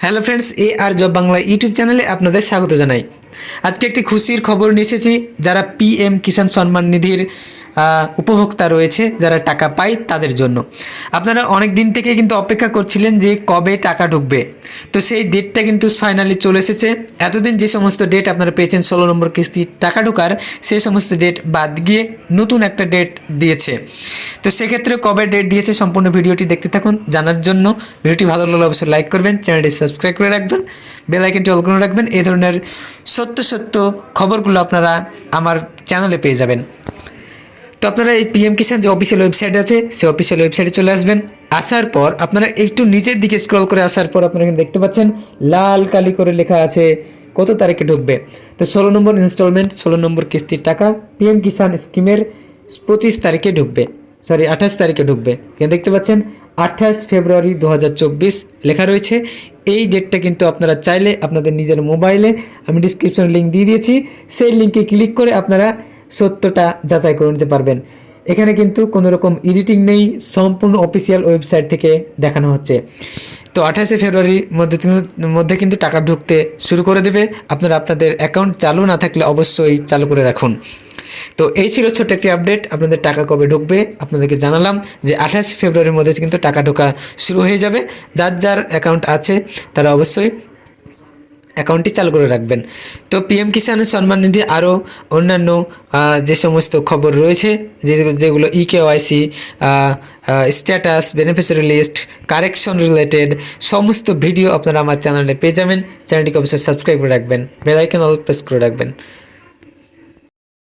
Hello friends, এ আর job Bangla YouTube চ্যানেলে আপনাদের স্বাগত জানাই। আজকে একটি খুশির খবর নিয়ে এসেছি। যারা পিএম কিষাণ সম্মান নিধির উপভোক্তা রয়েছে, যারা টাকা পায় তাদের জন্য। আপনারা অনেক দিন থেকে কিন্তু অপেক্ষা করছিলেন যে কবে টাকা ঢুকবে, তো সেই ডেটটা কিন্তু ফাইনালি চলে এসেছে। এতদিন যে সমস্ত ডেট আপনারা পেয়েছেন 16 নম্বর কিস্তি টাকা ঢোকার, সেই সমস্ত ডেট বাদ গিয়ে নতুন একটা ডেট দিয়েছে। তো সেক্ষেত্রে কবে ডেট দিয়েছে সম্পূর্ণ ভিডিওটি দেখতে থাকুন জানার জন্য। ভিডিওটি ভালো লাগলে অবশ্যই লাইক করবেন, চ্যানেলটি সাবস্ক্রাইব করে রাখবেন, বেল আইকনটি অল করে রাখবেন। এই ধরনের সত্য সত্য খবরগুলো আপনারা আমার চ্যানেলে পেয়ে যাবেন। তো আপনারা এই পিএম কিষাণ যে অফিসিয়াল ওয়েবসাইট আছে, সেই অফিসিয়াল ওয়েবসাইটে চলে আসবেন। আসার পর আপনারা একটু নিচের দিকে স্ক্রল করে আসার পর আপনারা এখানে দেখতে পাচ্ছেন লাল কালি করে লেখা আছে কত তারিখে ঢুকবে। তো 16 নম্বর ইনস্টলমেন্ট, 16 নম্বর কিস্তির টাকা পিএম কিষাণ স্কিমের 25 তারিখে ঢুকবে, 28 তারিখে ঢুকবে। এখানে দেখতে পাচ্ছেন 28 ফেব্রুয়ারি 2024 লেখা রয়েছে। এই ডেটটা কিন্তু আপনারা চাইলে আপনাদের নিজের মোবাইলে, আমি ডিসক্রিপশনে লিঙ্ক দিয়ে দিয়েছি, সেই লিঙ্কে ক্লিক করে আপনারা সত্যটা যাচাই করে নিতে পারবেন। এখানে কিন্তু কোনো রকম এডিটিং নেই, সম্পূর্ণ অফিসিয়াল ওয়েবসাইট থেকে দেখানো হচ্ছে। তো 28 ফেব্রুয়ারির মধ্যে কিন্তু টাকা ঢুকতে শুরু করে দেবে। আপনারা আপনাদের অ্যাকাউন্ট চালু না থাকলে অবশ্যই চালু করে রাখুন। তো এই ছিল ছোট্ট একটি আপডেট, আপনাদের টাকা কবে ঢুকবে আপনাদেরকে জানালাম যে 28 ফেব্রুয়ারির মধ্যে কিন্তু টাকা ঢোকা শুরু হয়ে যাবে। যার যার অ্যাকাউন্ট আছে তারা অবশ্যই অ্যাকাউন্টটি চালু করে রাখবেন। তো পিএম কিষাণ সম্মান নিধি আরও অন্যান্য যে সমস্ত খবর রয়েছে, যেগুলো eKYC, status, beneficiary list, correction related সমস্ত ভিডিও আপনারা আমার চ্যানেলে পেয়ে যাবেন। চ্যানেলটিকে অবশ্যই সাবস্ক্রাইব করে রাখবেন, বেল আইকন অল প্রেস করে রাখবেন।